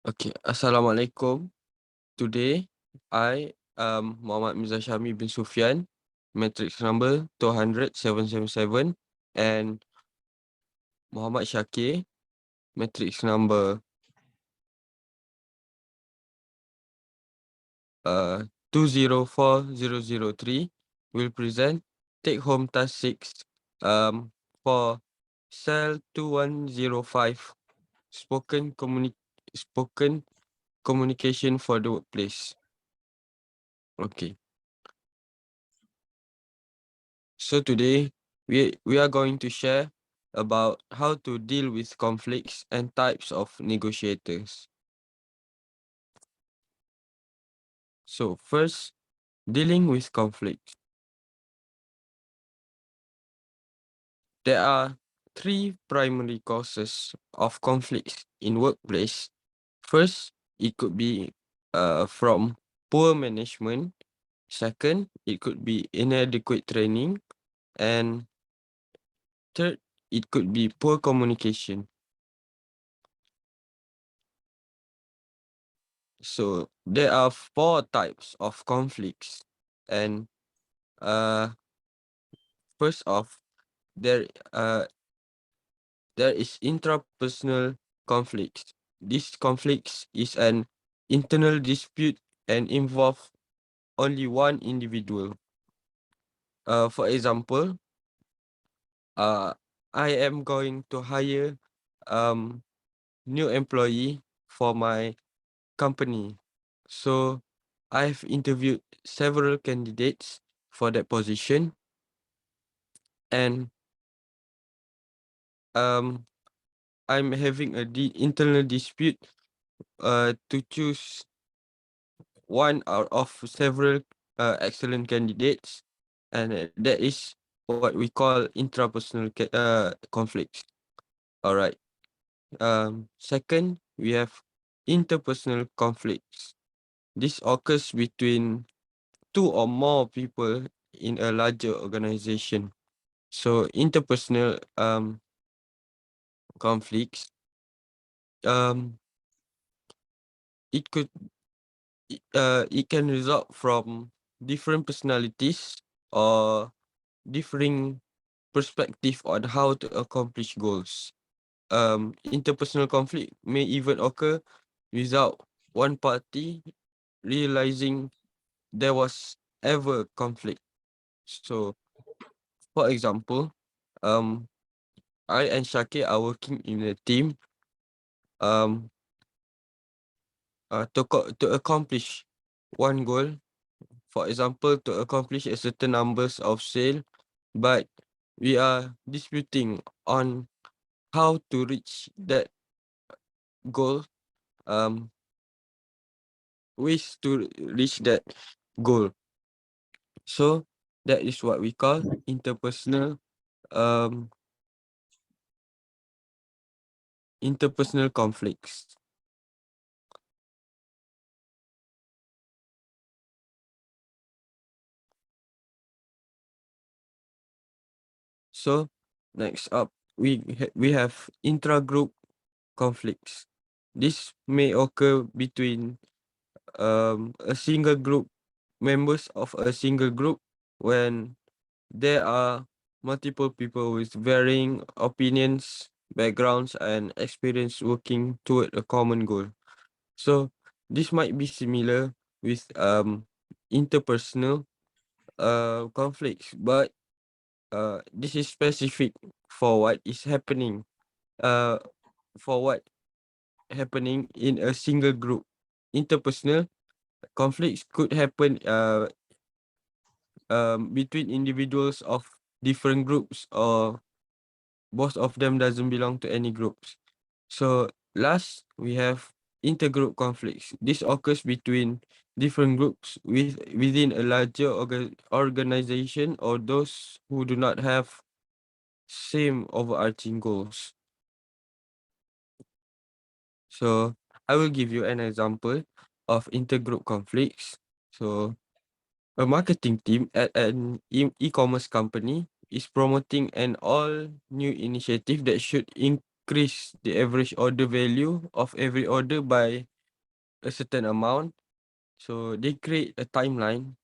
Okay, Assalamualaikum. Today, I Muhammad Mirza Syami bin Sufyan, matrix number 200-777, and Muhammad Syakir, matrix number 204003, will present take home task 6 for CEL 2105 spoken communication for the workplace. Okay. So today we are going to share about how to deal with conflicts and types of negotiators. So first, dealing with conflicts. There are three primary causes of conflicts in workplace. First, it could be from poor management. Second, it could be inadequate training. And third, it could be poor communication. So there are four types of conflicts. And first off, there uh there is intrapersonal conflicts. This conflicts is an internal dispute and involve only one individual. For example, uh I am going to hire um new employee for my company. So I've interviewed several candidates for that position, and um I'm having a internal dispute to choose one out of several excellent candidates, and that is what we call intrapersonal conflicts. All right. Second, we have interpersonal conflicts. This occurs between two or more people in a larger organization. So interpersonal conflicts, um it could it can result from different personalities or differing perspective on how to accomplish goals. Interpersonal conflict may even occur without one party realizing there was ever conflict. So, for example, um, I and Shakir are working in a team um to accomplish one goal. For example, to accomplish a certain numbers of sale, but we are disputing on how to reach that goal, um, ways to reach that goal. So that is what we call um interpersonal conflicts. So next up, we have intra-group conflicts. This may occur between a single group members of a single group when there are multiple people with varying opinions, backgrounds, and experience working toward a common goal. So this might be similar with interpersonal conflicts, but this is specific for what is happening uh for what happening in a single group. Interpersonal conflicts could happen between individuals of different groups, or both of them doesn't belong to any groups. So last, we have intergroup conflicts. This occurs between different groups within a larger organization, or those who do not have same overarching goals. So I will give you an example of intergroup conflicts. So a marketing team at an e-commerce company is promoting an all new initiative that should increase the average order value of every order by a certain amount. So they create a timeline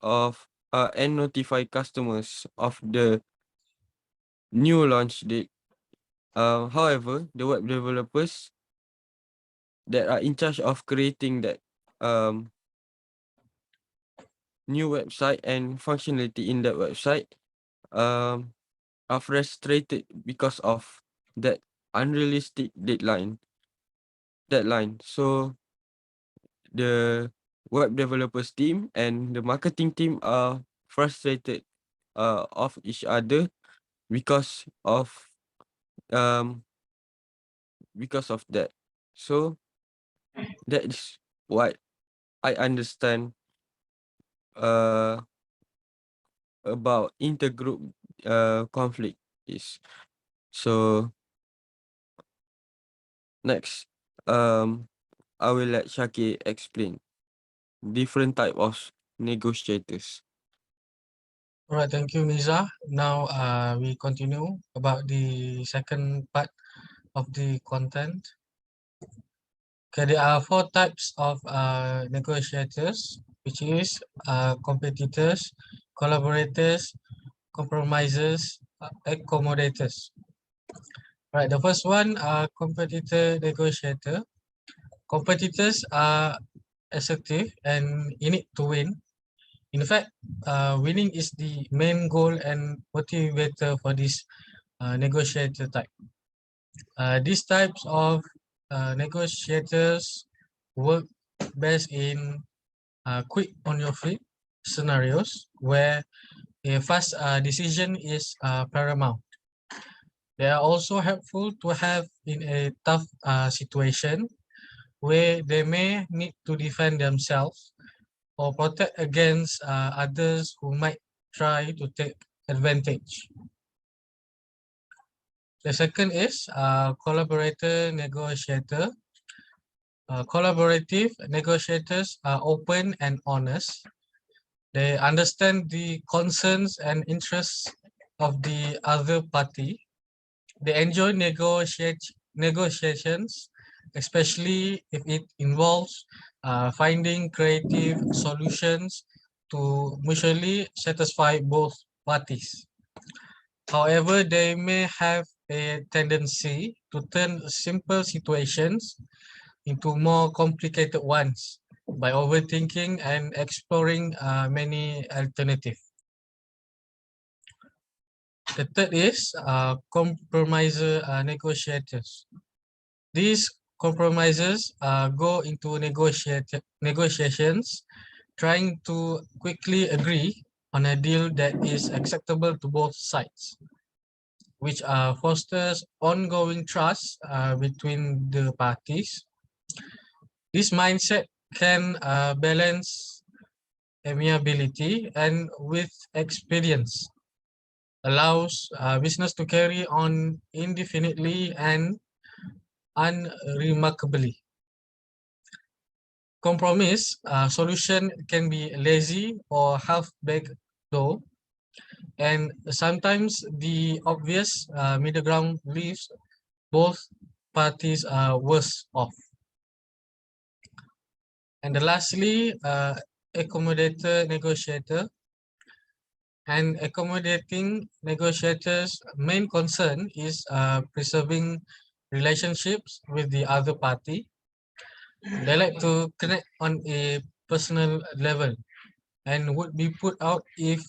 of and notify customers of the new launch date. However, the web developers that are in charge of creating that um, new website and functionality in that website um, are frustrated because of that unrealistic deadline. So the web developers team and the marketing team are frustrated of each other because of um that. So that is what I understand uh about intergroup conflict is. So next, I will let Shaki explain different type of negotiators. All right, thank you, Miza. Now we continue about the second part of the content. Okay, there are four types of negotiators, which is competitors, collaborators, compromisers, accommodators. Right, the first one are competitor negotiator. Competitors are assertive and in it to win. In fact, winning is the main goal and motivator for this negotiator type. These types of negotiators work best in quick on your feet scenarios where a fast decision is paramount. They are also helpful to have in a tough situation where they may need to defend themselves or protect against others who might try to take advantage. The second is collaborator negotiator. Collaborative negotiators are open and honest. They understand the concerns and interests of the other party. They enjoy negotiations, especially if it involves finding creative solutions to mutually satisfy both parties. However, they may have a tendency to turn simple situations into more complicated ones by overthinking and exploring many alternatives. The third is compromiser negotiators. These compromises go into negotiations, trying to quickly agree on a deal that is acceptable to both sides, which fosters ongoing trust between the parties. This mindset can balance amiability and with experience allows business to carry on indefinitely and unremarkably. Compromise solution can be lazy or half-baked though, and sometimes the obvious middle ground leaves both parties are worse off. And lastly, accommodator negotiator. And accommodating negotiators' main concern is preserving relationships with the other party. They like to connect on a personal level and would be put out the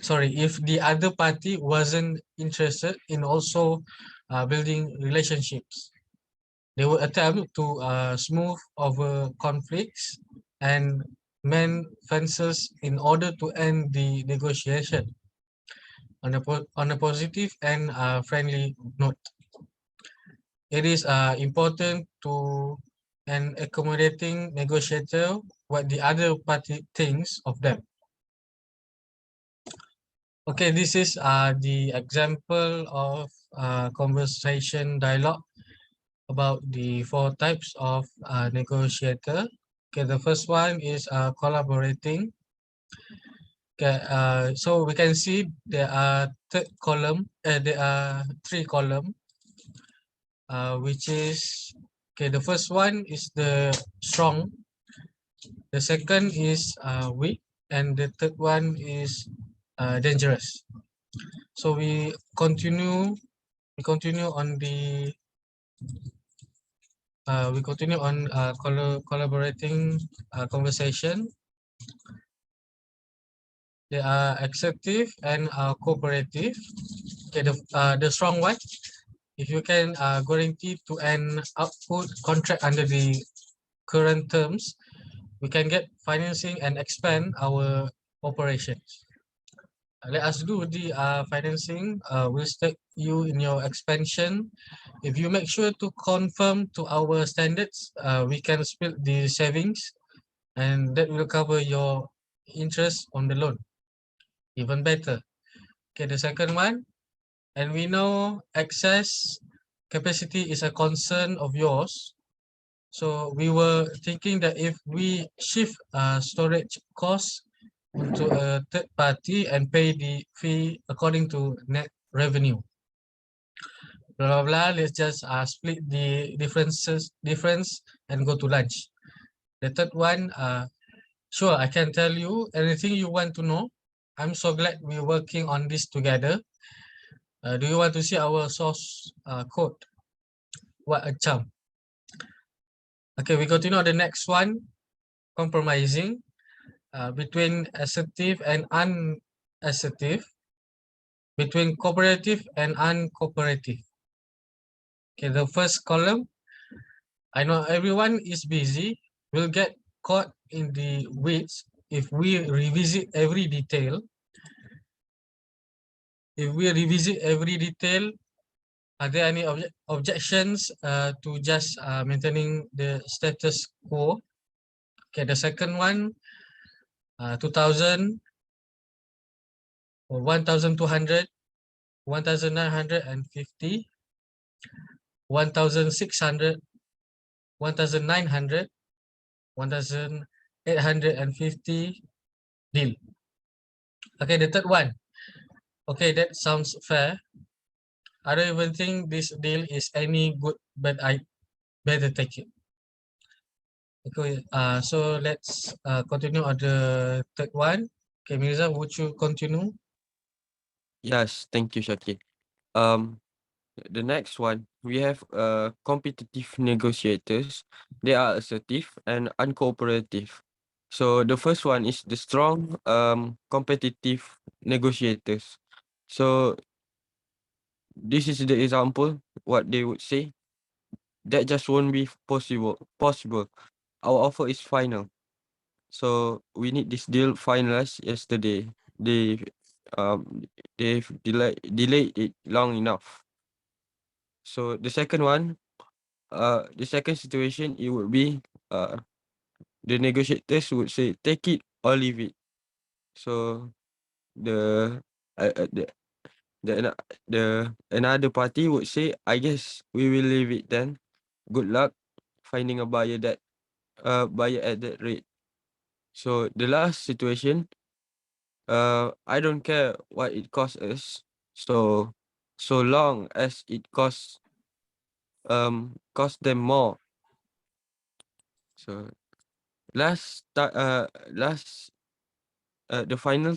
if the other party wasn't interested in also building relationships. They would attempt to smooth over conflicts and mend fences in order to end the negotiation on a positive and friendly note. It is important to an accommodating negotiator what the other party thinks of them. Okay, this is the example of conversation dialogue about the four types of negotiator. Okay, the first one is collaborating. Okay, so we can see there are third column, there are three column, which is, okay, the first one is the strong, the second is weak, and the third one is dangerous. So we continue on the collaborating conversation. They are acceptive and cooperative. Okay, the strong one. If you can guarantee to an output contract under the current terms, we can get financing and expand our operations. Let us do the financing. We'll stake you in your expansion. If you make sure to confirm to our standards, we can split the savings, and that will cover your interest on the loan. Even better. Okay, the second one, and we know excess capacity is a concern of yours. So we were thinking that if we shift storage costs to a third party and pay the fee according to net revenue. Blah blah blah. Let's just split the difference and go to lunch. The third one, sure, I can tell you anything you want to know. I'm so glad we're working on this together. Do you want to see our source code? What a charm. Okay, we continue on the next one, compromising between assertive and unassertive, between cooperative and uncooperative. Okay, the first column, I know everyone is busy. We'll get caught in the weeds if we revisit every detail. If we revisit every detail, are there any objections to just maintaining the status quo? Okay, the second one, 2000, 1200, 1950, 1600, 1900, 1850 deal. Okay, the third one. Okay, that sounds fair. I don't even think this deal is any good, but I better take it. Okay, so let's continue on the third one. Okay, Mirza, would you continue? Yes, thank you, Shakir. The next one, we have competitive negotiators. They are assertive and uncooperative. So the first one is the strong competitive negotiators. So this is the example what they would say. That just won't be possible. Our offer is final. So we need this deal finalized yesterday. Um they've delayed it long enough. So the second situation, it would be the negotiators would say take it or leave it. So the uh, uh, the the ano- the another party would say, I guess we will leave it then. Good luck finding a buyer at that rate. So the last situation, I don't care what it costs us. So long as it cost them more. So last the final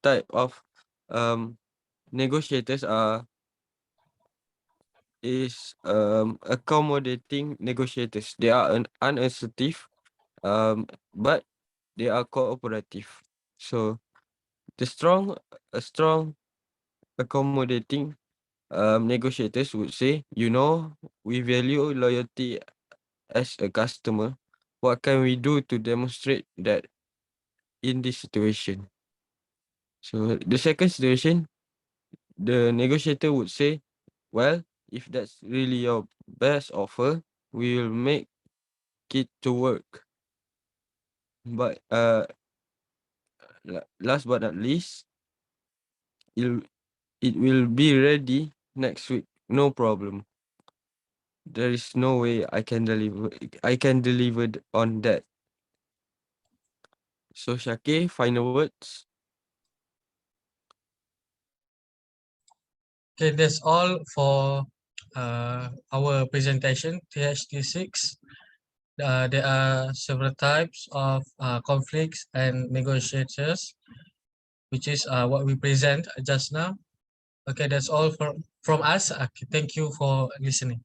type of um negotiators is accommodating negotiators. They are unassertive, but they are cooperative. So the strong accommodating negotiators would say, we value loyalty as a customer. What can we do to demonstrate that in this situation? So the second situation, the negotiator would say, well, if that's really your best offer, we will make it to work. But last but not least, it it will be ready next week. No problem. There is no way I can deliver on that. So Shaki, final words. Okay, that's all for our presentation, THT6. There are several types of conflicts and negotiators, which is what we present just now. Okay, that's all from us. Okay, thank you for listening.